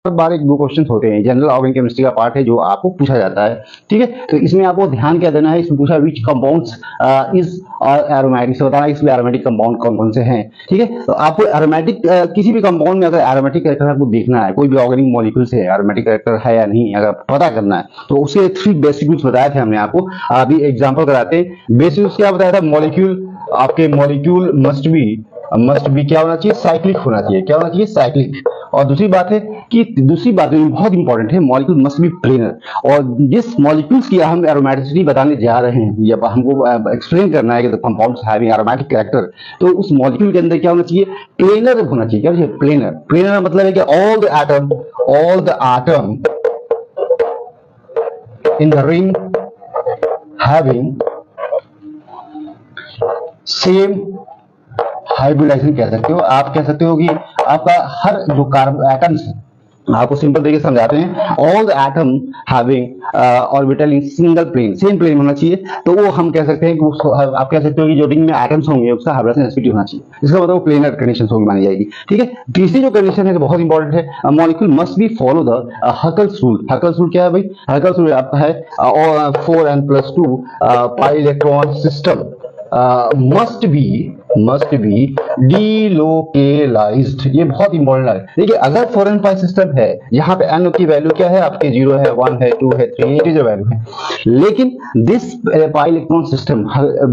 हर बार एक दो क्वेश्चन होते हैं, जनरल ऑर्गेनिक केमिस्ट्री का पार्ट है जो आपको पूछा जाता है। ठीक है, तो इसमें आपको ध्यान क्या देना है, इसमें पूछा विच कंपाउंड्स इज एरोमेटिक, से बताना इसमें एरोमेटिक कंपाउंड कौन कौन से हैं। ठीक है, तो आपको एरोमेटिक किसी भी कंपाउंड में अगर एरोमेटिक कैरेक्टर आपको देखना है, कोई भी ऑर्गेनिक मॉलिक्यूल से एरोमेटिक कैरेक्टर है या नहीं अगर पता करना है, तो उसके 3 बेसिक रूल्स बताए थे हमने आपको। अभी एग्जाम्पल कराते हैं। बेसिक रूल्स क्या बताया था, मॉलिक्यूल, आपके मॉलिक्यूल मस्ट बी क्या होना चाहिए, साइक्लिक होना चाहिए। क्या होना चाहिए, साइक्लिक। और दूसरी बात बहुत इंपॉर्टेंट है, मॉलिक्यूल मस्ट बी प्लेनर। और जिस मॉलिक्यूल्स की हम एरोमेटिसिटी बताने जा रहे हैं या हमको एक्सप्लेन करना है कि कंपाउंड्स हैविंग एरोमेटिक कैरेक्टर, तो उस मॉलिक्यूल के अंदर क्या होना चाहिए, प्लेनर होना चाहिए। क्या चाहिए, प्लेनर। प्लेनर मतलब है कि all the atom in the ring having same hybridization कह सकते हो। आप कह सकते हो कि आपका हर जो कार्बन एटम्स, आपको सिंपल तरीके से समझाते हैं, all the atom having orbital in single plane, same plane होना चाहिए। तो वो हम कह सकते हैं कि उसको आप कह सकते हो कि जो रिंग में एटम्स होंगे उसका हाइब्रिडाइजेशन sp2 होना चाहिए। इसका मतलब प्लेनर कंडीशन होगी मानी जाएगी। ठीक है, तीसरी जो कंडीशन है बहुत इंपॉर्टेंट है, molecule must be follow the Huckel's rule. Huckel's rule क्या है भाई, हकल्स रूल आपका है 4n+2 pi electron system must be delocalized. ये बहुत इंपॉर्टेंट है। देखिए, अगर 4n सिस्टम है, यहाँ पे n की वैल्यू क्या है आपके, 0 है, 1 है, 2 है, 3 इंटीजर वैल्यू है, लेकिन this pi electron system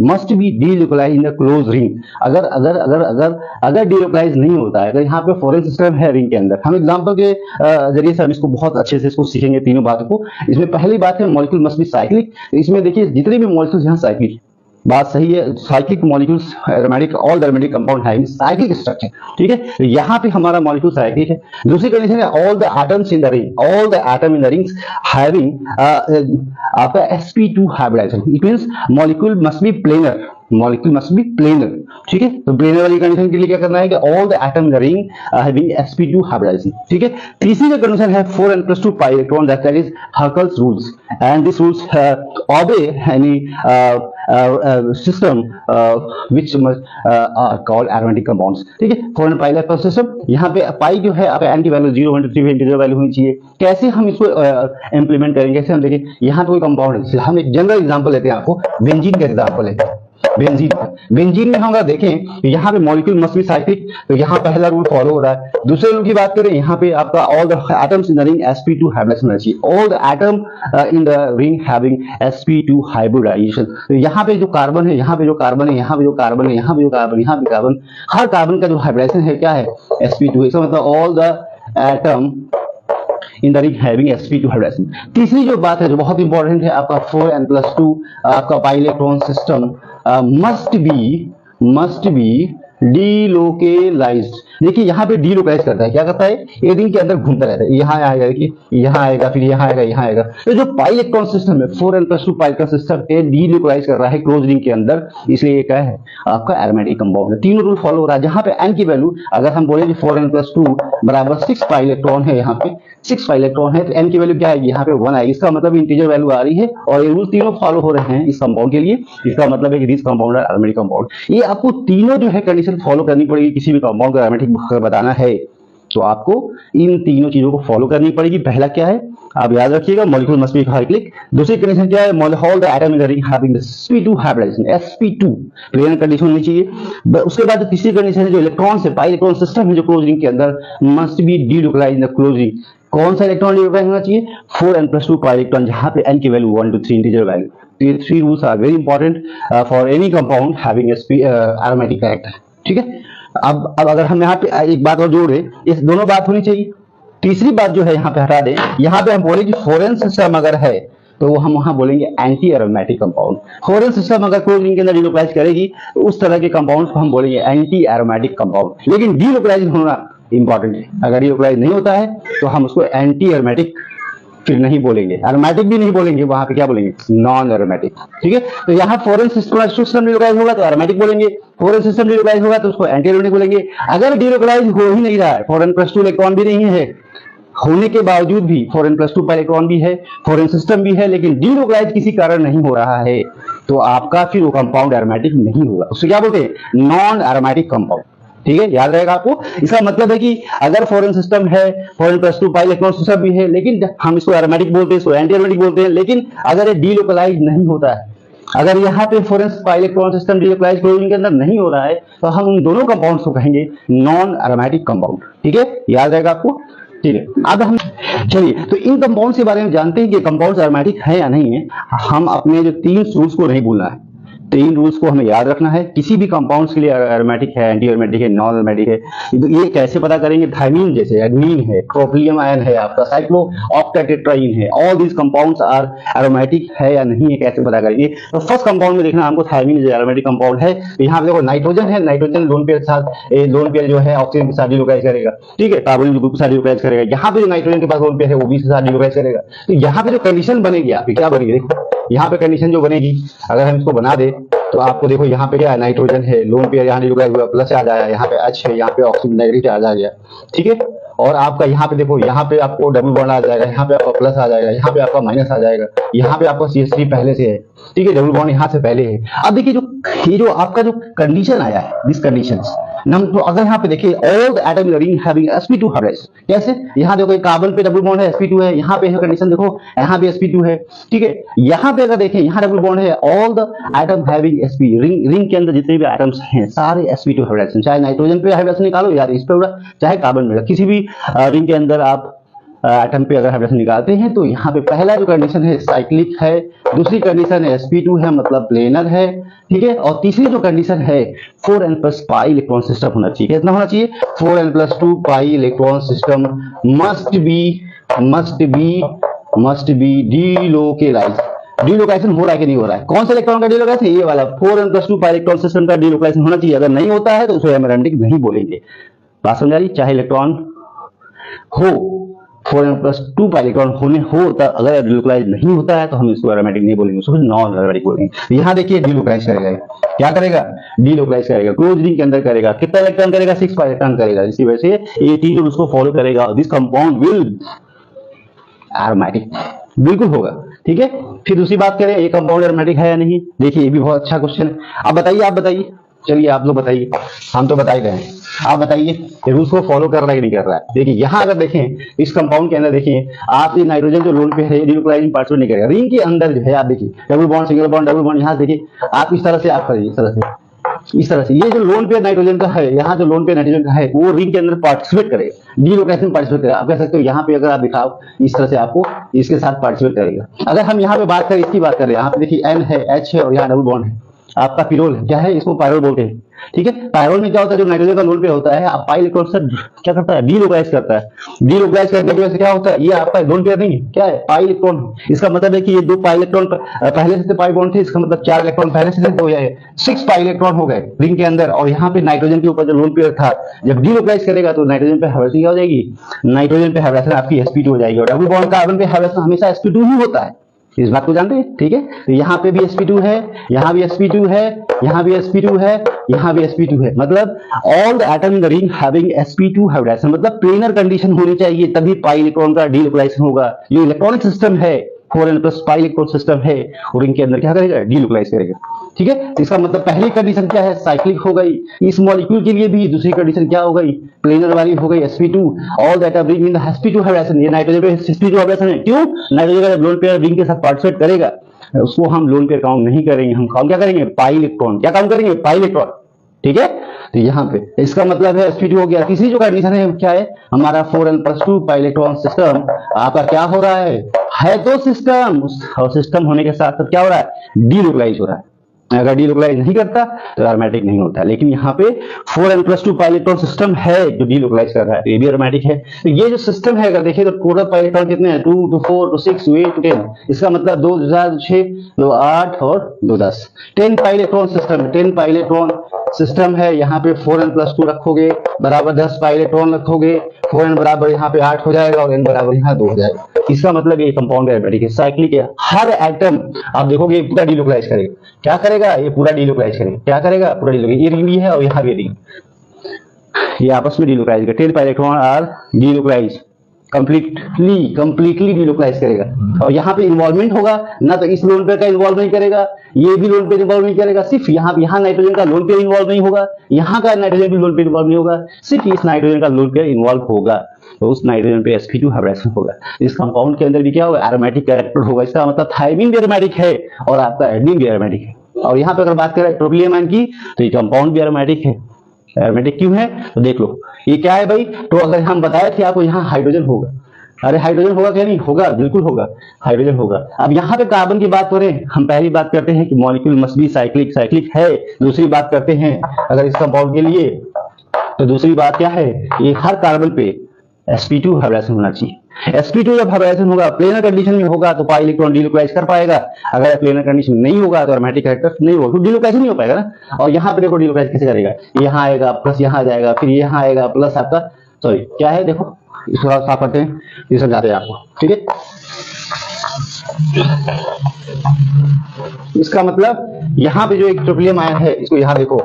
must be delocalized in the close ring. अगर डीलोकेलाइज नहीं होता है, अगर यहाँ पे 4n सिस्टम है रिंग के अंदर, हम एग्जांपल के जरिए से हम इसको बहुत अच्छे से इसको सीखेंगे तीनों बातों को। इसमें पहली बात है मॉलिक्यूल मस्ट बी साइक्लिक। इसमें देखिए जितने भी मॉलिक्यूल्स यहाँ साइक्लिक, बात सही है, cyclic molecules aromatic, all aromatic compound having cyclic structure. ठीक है, तो यहाँ पे हमारा मॉलिक्यूल साइक्लिक है। दूसरी कंडीशन है all the atoms in the ring, all the atom in the rings having आपका sp2 hybridization. It means molecule must be planar, molecule must be planar. ठीक है, तो प्लेनर वाली कंडीशन के लिए क्या करना है कि all the atom in the ring having sp2 hybridization. ठीक है, तीसरी जो कंडीशन है 4n+2 pi electron, that is Huckel's rules, and this rules obey any system which are called aromatic compounds। ठीक है, 4n पाई इलेक्ट्रॉन सिस्टम, यहाँ पे पाई जो है आपका एंटी वैल्यू 0 1 2 3 इंटीजर वैल्यू होनी चाहिए। कैसे हम इसको इंप्लीमेंट करेंगे, कैसे हम देखें, यहाँ पे कोई कंपाउंड है, हम एक जनरल एग्जांपल लेते हैं, आपको बेंजीन का एग्जांपल लेते हैं। बेंजीन में हम अगर देखें तो यहाँ पे मॉलिक्यूल मस्ट बी साइक्लिक, तो यहाँ पहला रूल फॉलो हो रहा है। दूसरे रूल की बात करें, यहाँ पे आपका all the atoms in the ring sp2 hybridization होना चाहिए, all the atom in the ring having sp2 hybridization. तो यहाँ पे जो कार्बन है, यहाँ पे जो कार्बन है, यहाँ पे जो कार्बन है, यहाँ पे जो कार्बन, यहाँ पे कार्बन, हर कार्बन का जो हाइब्रिडाइजेशन है क्या है, sp2। इसका मतलब all the atom in the ring having sp2 hybridization. तीसरी जो बात है जो बहुत इंपॉर्टेंट है, आपका 4n+2 आपका pi electron system must be delocalized. देखिए यहाँ पे डीलोकेलाइज करता है, क्या करता है, ये रिंग के अंदर घूमता रहता है, यहाँ आएगा, देखिए यहाँ आएगा, फिर यहाँ आएगा, यहाँ आएगा। तो जो पाई इलेक्ट्रॉन सिस्टम है, 4n+2 पाई इलेक्ट्रॉन सिस्टम है, डीलोकेलाइज कर रहा है क्लोज रिंग के अंदर, इसलिए ये क्या है आपका एरोमेटिक कंपाउंड है। तीनों रूल फॉलो हो रहा है। जहाँ पे n की वैल्यू, अगर हम बोले 4n+2 बराबर 6 पाई इलेक्ट्रॉन है, यहाँ पे 6 पाई इलेक्ट्रॉन है, तो n की वैल्यू क्या आएगी, यहाँ पे 1 आएगी। इसका मतलब इंटीजर वैल्यू आ रही है, और ये रूल तीनों फॉलो हो रहे हैं इस कंपाउंड के लिए। इसका मतलब है कि दिस कंपाउंड है एरोमेटिक कंपाउंड। ये आपको तीनों जो है कंडीशन फॉलो करनी पड़ेगी, किसी भी कंपाउंड को एरोमेटिक बताना है तो आपको इन तीनों चीजों को फॉलो करनी पड़ेगी। पहला क्या है, आप याद रखिएगा, मॉलिक्यूल मस्ट बी साइक्लिक। दूसरी कंडीशन क्या है, all the atom in the ring having sp2 hybridization, sp2 planar condition होनी चाहिए। उसके बाद तीसरी कंडीशन है जो इलेक्ट्रॉन से पाई इलेक्ट्रॉन सिस्टम है जो क्लोज रिंग के अंदर, must be delocalized in the close ring. कौन सा इलेक्ट्रॉन डीलोकेलाइज होना चाहिए, 4n+2 पाई इलेक्ट्रॉन, जहां पे n की वैल्यू 1 2 3 इंटीजर वैल्यू। तो ये 3 rules are very important for any compound having aromatic character. ठीक है, अब अगर हम यहाँ पे एक बात और जोड़ दें, इस दोनों बात होनी चाहिए। तीसरी बात जो है यहाँ पे हटा दें, यहाँ पे हम बोलेंगे 4n सिस्टम अगर है तो हम वहां बोलेंगे anti aromatic compound. 4n system अगर क्लोज रिंग के अंदर डीलोकेलाइज करेगी तो उस तरह के कंपाउंड को हम बोलेंगे एंटी एरोमेटिक कंपाउंड। लेकिन डीलोकेलाइज होना इंपॉर्टेंट है, अगर डीलोकेलाइज नहीं होता है तो हम उसको एंटी एरोमेटिक फिर नहीं बोलेंगे, एरोमेटिक भी नहीं बोलेंगे, वहां पे क्या बोलेंगे, नॉन एरोमेटिक। ठीक है, तो यहाँ 4n सिस्टम डीलोकेलाइज होगा तो एरोमेटिक बोलेंगे, 4n सिस्टम डीलोकेलाइज होगा तो उसको एंटी एरोमेटिक बोलेंगे। अगर डीलोकेलाइज हो ही नहीं रहा है, 4n+2 इलेक्ट्रॉन भी नहीं है, होने के बावजूद भी 4n+2 पाई इलेक्ट्रॉन भी है, 4n सिस्टम भी है, लेकिन डीलोकेलाइज किसी कारण नहीं हो रहा है, तो आपका फिर वो कंपाउंड एरोमेटिक नहीं होगा। उससे क्या बोलते हैं, नॉन एरोमेटिक कंपाउंड। ठीक है, याद रहेगा आपको। इसका मतलब है कि अगर फॉरेन सिस्टम है, 4n+2 पाई इलेक्ट्रॉन सिस्टम भी है, लेकिन हम इसको एरोमेटिक बोलते हैं, इसको एंटी एरोमेटिक बोलते हैं, लेकिन अगर ये डीलोकलाइज नहीं होता है, अगर यहाँ पे four n pi electron system delocalize chlorine के अंदर नहीं हो रहा है, तो हम उन दोनों कंपाउंड्स को कहेंगे नॉन एरोमेटिक कंपाउंड। ठीक है, याद रहेगा आपको। ठीक है, अब हम चलिए तो इन कंपाउंड्स के बारे में जानते हैं कि कंपाउंड्स एरोमेटिक है या नहीं है। हम अपने जो 3 रूल्स को नहीं भूलना है, 3 रूल्स को हमें याद रखना है। किसी भी कंपाउंड्स के लिए एरोमेटिक है, एंटी एरोमेटिक है, नॉन एरोमेटिक है, तो ये कैसे पता करेंगे? थायमीन जैसे एडमीन है, ट्रोपियम आयन है, आपका साइक्लोऑक्टेट्राइन है, all these compounds are aromatic है या नहीं है, कैसे पता करेंगे? तो फर्स्ट कंपाउंड में देखना हमको थायमीन जो एरोमेटिक कंपाउंड है। तो यहाँ पे देखो नाइट्रोजन है, नाइट्रोजन लोन पेयर के साथ लोन पेयर जो है ऑक्सीजन के साथ डीलोकलाइज करेगा। ठीक है, कार्बोनिल ग्रुप के साथ डीलोकलाइज करेगा। यहाँ पे जो नाइट्रोजन के पास लोन पेयर है वो भी इसके साथ डीलोकलाइज करेगा। तो यहाँ पे जो कंडीशन बनेगी आपकी क्या बनेगी? देखो यहाँ पे कंडीशन जो बनेगी, अगर हम इसको बना दे तो आपको देखो यहाँ पे क्या है, नाइट्रोजन है, लोन पेयर यहाँ डीलोकलाइज हुआ, प्लस आ जाएगा, यहाँ पे H है, यहाँ पे ऑक्सीजन नेगेटिव चार्ज आ गया। ठीक है, और आपका यहाँ पे देखो, यहाँ पे आपको डबल बॉन्ड आ जाएगा, यहाँ पे आपका प्लस आ जाएगा, यहाँ पे आपका माइनस आ जाएगा, यहाँ पे आपका CH3 पहले से है। ठीक है, डबल बॉन्ड यहाँ से पहले है। अब देखिए ये जो आपका जो कंडीशन आया है, दिस कंडीशंस तो अगर यहाँ पे देखिए all the atom in the ring having sp2 hybrid, कैसे? यहाँ देखो कार्बन पे डबल बॉन्ड है, sp2 है, यहाँ पे है कंडीशन देखो, यहाँ पे sp2 है। ठीक है, यहाँ पे अगर देखें यहाँ डबल बॉन्ड है, all the atom having sp, ring के अंदर जितने भी एटम्स हैं सारे sp2 हाइब्रिड, चाहे नाइट्रोजन पे हाइब्रिड निकालो यार, इस पे चाहे कार्बन में, किसी भी रिंग के अंदर आप एटम पे अगर हाइब्रिड निकालते हैं तो यहाँ पे पहला जो कंडीशन है साइक्लिक है, दूसरी कंडीशन है sp2 है मतलब प्लेनर है। ठीक है, और तीसरी जो कंडीशन है 4n+ पाई इलेक्ट्रॉन सिस्टम होना चाहिए। कितना होना चाहिए? 4n+2 pi electron system must be delocalize. Delocalization हो रहा है कि नहीं हो रहा है? कौन सा इलेक्ट्रॉन का डीलोकलाइजेशन? ये वाला 4n+2 पाई इलेक्ट्रॉन सिस्टम का डीलोकलाइजेशन होना चाहिए। अगर नहीं होता है तो उसको एरोमेटिक नहीं बोलेंगे। बात समझ आ रही? चाहे इलेक्ट्रॉन हो 4n+2 पाई इलेक्ट्रॉन होने हो, तो अगर डीलोकलाइज नहीं होता है तो हम इसको एरोमेटिक नहीं बोलेंगे, उसको नॉन एरोमेटिक बोलेंगे। यहाँ देखिए डीलोकलाइज करेगा, क्या करेगा? डीलोकलाइज करेगा, क्लोज रिंग के अंदर करेगा। कितना इलेक्ट्रॉन करेगा? 6 पाई इलेक्ट्रॉन करेगा। इसी वजह से ये चीज उसको फॉलो करेगा। दिस कंपाउंड विल एरोमेटिक बिल्कुल होगा। ठीक है, फिर दूसरी बात करें ये कंपाउंड एरोमेटिक है या नहीं। देखिए ये भी बहुत अच्छा क्वेश्चन है। आप बताइए, चलिए आप लोग बताइए, हम तो बता ही रहे हैं, आप बताइए रूल्स को फॉलो कर रहा है कि नहीं कर रहा है। देखिए यहाँ अगर देखें इस कंपाउंड के अंदर देखिए, आप ये नाइट्रोजन जो लोन पे है डीलोकलाइजिंग पार्टिसिपेट नहीं करेगा। रिंग के अंदर जो है आप देखिए double bond, single bond, double bond, यहाँ देखिए आप इस तरह से आप करिए, इस तरह से ये जो लोन पेयर नाइट्रोजन का है, यहाँ जो लोन पेयर नाइट्रोजन का है वो रिंग के अंदर पार्टिसिपेट करेगा, डीलोकलाइजेशन पार्टिसिपेट करेगा। आप कह सकते हो यहाँ पे अगर आप दिखाओ इस तरह से आपको इसके साथ पार्टिसिपेट करेगा। अगर हम यहाँ पे बात करें, इसकी बात करें, यहाँ पे देखिए N है, H है और यहाँ डबल बॉन्ड है, आपका पिरोल है, क्या है? इसको पायरोल बोलते हैं। ठीक है, पायरोल में क्या होता है? जो नाइट्रोजन का लोन पेयर होता है, आप पाई इलेक्ट्रॉन से क्या करता है? डीलोकलाइज करता है। डीलोकलाइज करने की वजह से क्या होता है? ये आपका लोन पेयर नहीं है, क्या है? Pi electron. इसका मतलब है कि ये 2 पाई इलेक्ट्रॉन पहले से पाई बॉन्ड थे, इसका मतलब 4 इलेक्ट्रॉन पहले से हो जाए, 6 पाई इलेक्ट्रॉन हो गए रिंग के अंदर। और यहाँ पे नाइट्रोजन के ऊपर जो लोन पेयर था, जब डीलोकलाइज करेगा तो नाइट्रोजन पे हाइब्रिडेशन क्या हो जाएगी? नाइट्रोजन पे हाइब्रिडेशन आपकी sp2 हो जाएगी। और डबल बॉन्ड कार्बन पे हाइब्रिडेशन हमेशा sp2 ही होता है, इस बात को जानते हैं। ठीक है, तो यहाँ पे भी sp2 है, यहाँ भी sp2 है, यहाँ भी sp2 है, यहाँ भी sp2 है, मतलब all the atom in the ring having sp2 hybridization, मतलब प्लेनर कंडीशन होनी चाहिए तभी पाई इलेक्ट्रॉन का डीलोकलाइजेशन होगा। ये इलेक्ट्रॉनिक सिस्टम है, 4n+ पाई इलेक्ट्रॉन सिस्टम है, और रिंग के अंदर क्या करेगा? डीलोकलाइज करेगा। ठीक है, इसका मतलब पहली कंडीशन क्या है? साइक्लिक हो गई। इस मॉलिक्यूल के लिए भी दूसरी कंडीशन क्या हो गई? प्लेनर वाली हो गई, sp2। All that are ring in the sp2 hybridization. ये नाइट्रोजन पे sp2 हाइब्रिडेशन है। क्यों? नाइट्रोजन का लोन पेयर रिंग के साथ पार्टिसिपेट करेगा, उसको हम लोन पेयर काउंट नहीं करेंगे, हम काउंट क्या करेंगे? Pi electron. क्या काउंट करेंगे? Pi electron. ठीक है, तो यहाँ पे इसका मतलब है sp2 हो गया। तीसरी जो कंडीशन है क्या है? हमारा 4n+2 पाई इलेक्ट्रॉन सिस्टम आपका क्या हो रहा है तो सिस्टम, और सिस्टम होने के साथ साथ क्या हो रहा है? डीलोकलाइज हो रहा है। अगर डीलोकलाइज नहीं करता तो एरोमेटिक नहीं होता। लेकिन यहाँ पे 4n+2 पाई इलेक्ट्रॉन सिस्टम है जो डीलोकलाइज कर रहा है, तो ये भी एरोमेटिक है। तो ये जो सिस्टम है अगर देखिए तो टोटल पाई इलेक्ट्रॉन कितने हैं? 2 2 4 2 6 2 8 2 10। इसका मतलब 2 4 6 2 8 और 2 10, 10 पाई इलेक्ट्रॉन सिस्टम है। 10 पाई इलेक्ट्रॉन सिस्टम है। यहाँ पे 4n+2 रखोगे बराबर 10 पाई इलेक्ट्रॉन रखोगे, 4n बराबर यहाँ पे 8 हो जाएगा और n बराबर यहाँ 2 हो जाएगा। इसका मतलब ये कंपाउंड एरोमेटिक है, साइक्लिक है। हर एटम आप देखोगे पूरा डीलोकलाइज करेगा। क्या करेगा? ये पूरा डीलोकलाइज करेगा। क्या करेगा? पूरा डीलोकलाइज। ये रिंग भी है और यहाँ भी रिंग, ये आपस में डीलोकलाइज करेगा। 10 pi electron are delocalize completely delocalize करेगा। और यहाँ पे इन्वॉल्वमेंट होगा ना, तो इस लोन पेयर का इन्वॉल्व नहीं करेगा, ये भी लोन पेयर इन्वॉल्व नहीं करेगा, सिर्फ यहाँ नाइट्रोजन का लोन पेयर इन्वॉल्व नहीं होगा, यहाँ का नाइट्रोजन भी लोन पेयर इन्वॉल्व नहीं होगा, सिर्फ इस नाइट्रोजन का लोन पेयर इन्वॉल्व होगा, तो उस नाइट्रोजन पे sp2 हाइब्रिडाइजेशन होगा। इस कंपाउंड के अंदर भी क्या होगा, एरोमेटिक कैरेक्टर होगा। इसका मतलब थायमिन भी एरोमेटिक है और आपका एडेनिन भी एरोमेटिक है। और यहाँ पे अगर बात करें ट्रोपिलियम आयन की, तो ये कंपाउंड भी एरोमेटिक है। एरोमेटिक क्यों है तो देख लो, ये क्या है भाई, तो अगर हम बताए थे आपको यहाँ हाइड्रोजन होगा, अरे हाइड्रोजन होगा क्या, नहीं होगा, बिल्कुल होगा, हाइड्रोजन होगा। अब यहाँ पे कार्बन की बात करें, हम पहली बात करते हैं कि molecule must be cyclic, cyclic है। दूसरी बात करते हैं अगर इस कंपाउंड के लिए, तो दूसरी बात क्या है, ये हर कार्बन पे sp2 हाइब्रिडाइजेशन होना चाहिए। sp2 जब हाइब्रिडाइजेशन होगा, प्लेनर कंडीशन में होगा तो पाई इलेक्ट्रॉन डिलोकलाइज कर पाएगा। अगर प्लेनर कंडीशन में नहीं होगा तो एरोमेटिक कैरेक्टर नहीं होगा, तो डिलोकलाइज नहीं हो पाएगा ना। और यहाँ पे देखो डिलोकलाइज कैसे करेगा, यहाँ आएगा प्लस यहाँ आ जाएगा, फिर यहाँ आएगा प्लस आपका, सॉरी क्या है, देखो इसको साफ करते हैं, ये समझाते हैं आपको, ठीक है। इसका मतलब यहाँ पे जो एक ट्रोपिलियम आयन है, इसको यहाँ देखो,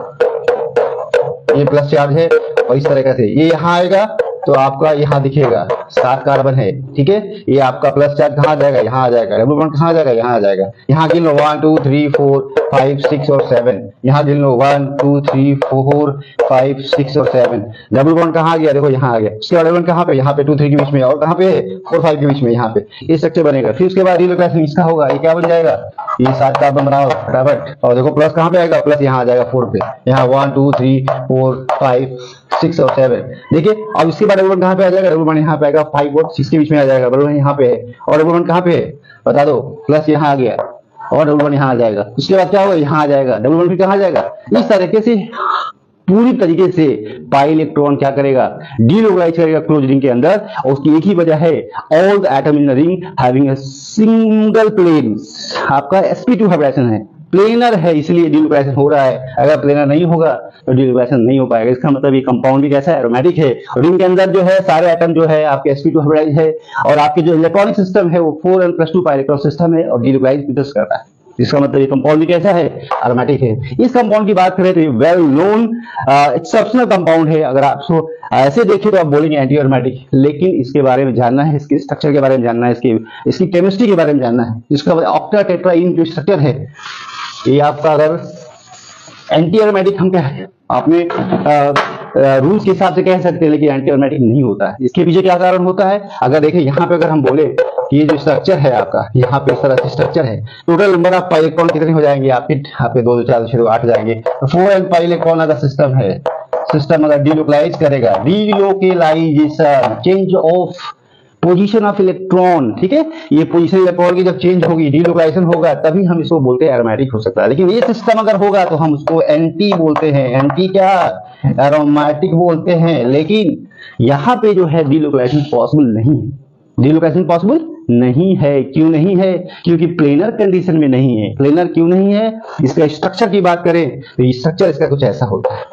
ये प्लस चार्ज है और इस तरह से ये यहाँ आएगा तो आपका यहाँ दिखेगा 7 कार्बन है, ठीक है। ये आपका प्लस चार्ज कहाँ जाएगा, यहाँ आ जाएगा। डबल बॉन्ड कहाँ जाएगा, यहाँ आ जाएगा। यहाँ गिन लो 1 2 3 4 5 6 और 7, यहाँ गिन लो 1 2 3 4 5 6 और 7। डबल बॉन्ड कहाँ गया, देखो यहाँ आ गया। उसके बाद डबल बॉन्ड कहाँ पे, यहाँ पे 2 3 के बीच में, और कहाँ पे 4 5 के बीच में, यहाँ पे ये स्ट्रक्चर बनेगा। फिर उसके बाद डिलोकलाइजेशन इसका होगा, ये क्या बन जाएगा, ये 7 कार्बन बनाओ फटाफट। और देखो प्लस कहाँ पे आएगा, प्लस यहाँ आ जाएगा 4 पे, यहाँ 1 2 3 4 5 6 और 7। देखिए अब इसके बाद डबल बॉन्ड कहाँ पे आ जाएगा, डबल बॉन्ड यहाँ पे आएगा 5 और 6 के बीच में आ जाएगा। डबल बॉन्ड यहाँ पे है और डबल बॉन्ड कहाँ पे है बता दो, प्लस यहाँ आ गया और डबल बॉन्ड यहाँ आ जाएगा। उसके बाद क्या होगा, यहाँ आ जाएगा डबल बॉन्ड, फिर कहाँ आ जाएगा। इस तरीके से पूरी तरीके से पाई इलेक्ट्रॉन क्या करेगा, डीलोकलाइज करेगा क्लोज रिंग के अंदर। और उसकी एक ही वजह है, all the atom in the ring having a single plane. आपका sp2 हाइब्रिडाइजेशन है, प्लेनर है, इसलिए डीलोकलाइजेशन हो रहा है। अगर प्लेनर नहीं होगा तो डीलोकलाइजेशन नहीं हो पाएगा। इसका मतलब ये कंपाउंड भी कैसा है, एरोमेटिक है। रिंग के अंदर जो है सारे एटम जो है आपके sp2 हाइब्रिडाइज है, और आपके जो इलेक्ट्रॉनिक सिस्टम है वो 4n+2 पाई इलेक्ट्रॉन सिस्टम है और डीलोकलाइज करता है। इसका मतलब ये कंपाउंड भी कैसा है, एरोमेटिक है। इस कंपाउंड की बात करें तो ये वेल नोन एक्सेप्शनल कंपाउंड है। अगर आप ऐसे देखें तो आप बोलेंगे एंटी एरोमेटिक, लेकिन इसके बारे में जानना है, इसके स्ट्रक्चर के बारे में जानना है, इसकी केमिस्ट्री के बारे में जानना है। इसका ऑक्टा टेट्राइन जो स्ट्रक्चर है, ये आपका अगर एंटी एरोमेटिक हम क्या है आपने रूल्स के हिसाब से कह सकते हैं, लेकिन एंटी एरोमेटिक नहीं होता है। इसके पीछे क्या कारण होता है, अगर देखें यहाँ पे अगर हम बोले कि ये जो स्ट्रक्चर है आपका, यहाँ पे इस तरह से स्ट्रक्चर है, total number of pi electron कितने हो जाएंगे आपके 2 2 4 6 8 जाएंगे। तो 4n पाई इलेक्ट्रॉन अगर सिस्टम है, सिस्टम अगर डीलोकलाइज करेगा, delocalization change of position of electron, ठीक है, ये पोजीशन इलेक्ट्रॉन की जब चेंज होगी, डीलोकलाइजेशन होगा, तभी हम इसको बोलते हैं एरोमेटिक हो सकता है। लेकिन ये सिस्टम अगर होगा तो हम उसको एंटी बोलते हैं, एंटी क्या, एरोमेटिक बोलते हैं। लेकिन यहाँ पे जो है डीलोकलाइजेशन पॉसिबल नहीं है, डीलोकलाइजेशन पॉसिबल नहीं है। क्यों नहीं है, क्योंकि प्लेनर कंडीशन में नहीं है। प्लेनर क्यों नहीं है, इसका स्ट्रक्चर की बात करें तो स्ट्रक्चर इसका कुछ ऐसा होता है,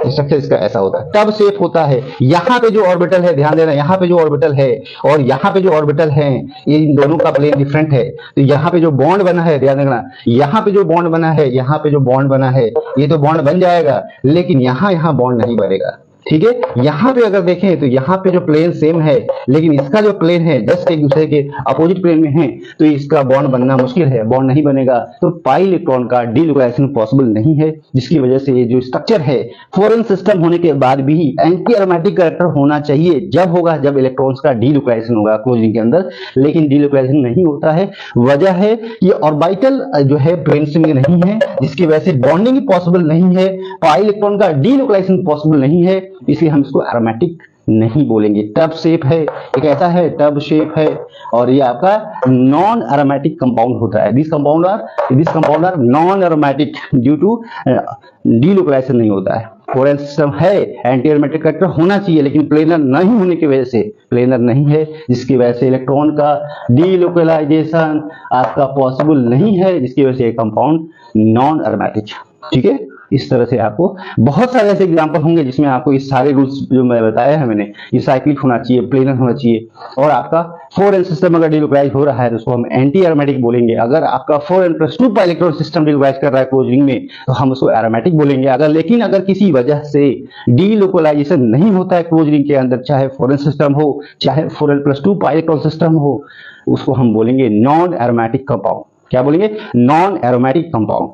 स्ट्रक्चर इसका ऐसा होता है, टब शेप होता है। यहाँ पे जो ऑर्बिटल है, ध्यान देना, यहाँ पे जो ऑर्बिटल है और यहाँ पे जो ऑर्बिटल है, ये इन दोनों का प्लेन डिफरेंट है। तो यहाँ पे जो बॉन्ड बना है, ध्यान देना, यहाँ पे जो बॉन्ड बना है, यहाँ पे जो बॉन्ड बना है, ये तो बॉन्ड बन जाएगा, लेकिन यहाँ बॉन्ड नहीं बनेगा, ठीक है। यहाँ पे अगर देखें तो यहाँ पे जो प्लेन सेम है, लेकिन इसका जो प्लेन है जस्ट एक दूसरे के अपोजिट प्लेन में है, तो इसका बॉन्ड बनना मुश्किल है, बॉन्ड नहीं बनेगा। तो पाई इलेक्ट्रॉन का डीलोकलाइजेशन पॉसिबल नहीं है, जिसकी वजह से ये जो स्ट्रक्चर है, फॉरेन सिस्टम होने के बाद भी एंटी एरोमेटिक कैरेक्टर होना चाहिए। जब होगा जब इलेक्ट्रॉन्स का डीलोकलाइजेशन होगा क्लोजिंग के अंदर, लेकिन डीलोकलाइजेशन नहीं होता है। वजह है ये ऑर्बिटल जो है प्लेन में नहीं है, जिसकी वजह से बॉन्डिंग पॉसिबल नहीं है, पाई इलेक्ट्रॉन का डीलोकलाइजेशन पॉसिबल नहीं है, इसलिए हम इसको एरोमेटिक नहीं बोलेंगे। टब शेप है, एक ऐसा है टब शेप है, और ये आपका नॉन एरोमेटिक कंपाउंड होता है। This compound are non aromatic due to delocalization नहीं होता है। फॉरेन सिस्टम है, एंटी एरोमेटिक कैरेक्टर होना चाहिए, लेकिन प्लेनर नहीं होने की वजह से, प्लेनर नहीं है, जिसकी वजह से इलेक्ट्रॉन का डीलोकलाइजेशन आपका पॉसिबल नहीं है, जिसकी वजह से कंपाउंड नॉन एरोमेटिक, ठीक है। इस तरह से आपको बहुत सारे ऐसे एग्जांपल होंगे जिसमें आपको ये सारे रूल्स जो मैं बताया है मैंने, ये साइक्लिक होना चाहिए, प्लेनर होना चाहिए, और आपका 4n सिस्टम अगर डिलोकलाइज हो रहा है तो उसको हम एंटी एरोमेटिक बोलेंगे। अगर आपका 4n+2 pi electron system delocalise कर रहा है क्लोज रिंग में तो हम उसको एरोमेटिक बोलेंगे। अगर किसी वजह से डिलोकलाइजेशन नहीं होता है क्लोज रिंग के अंदर, चाहे 4n सिस्टम हो चाहे 4n+2 पाई इलेक्ट्रॉन सिस्टम हो, उसको हम बोलेंगे नॉन एरोमेटिक कंपाउंड। क्या बोलेंगे? Non aromatic compound.